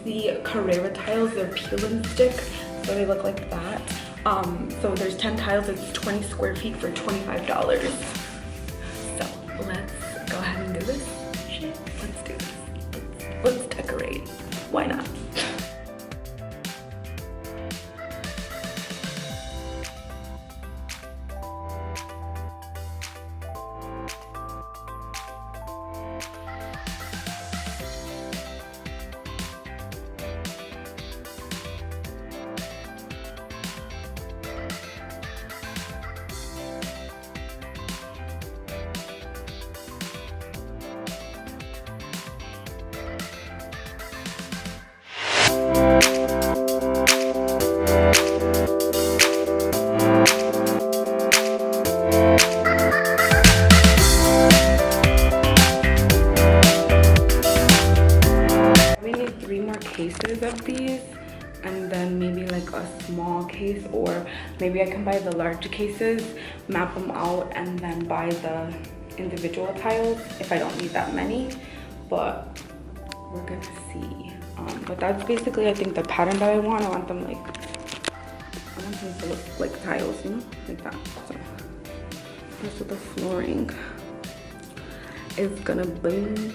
the Carrera tiles. They're peel and stick, so they look like that. So there's 10 tiles, it's 20 square feet for $25. So let's go ahead and do this shit. Let's do this. Let's decorate. Why not? Cases of these, and then maybe like a small case, or maybe I can buy the large cases, map them out, and then buy the individual tiles if I don't need that many, but we're gonna see. But that's basically, I think, the pattern that I want. I want them to look like tiles, you know, like that. So that's what the flooring is gonna be.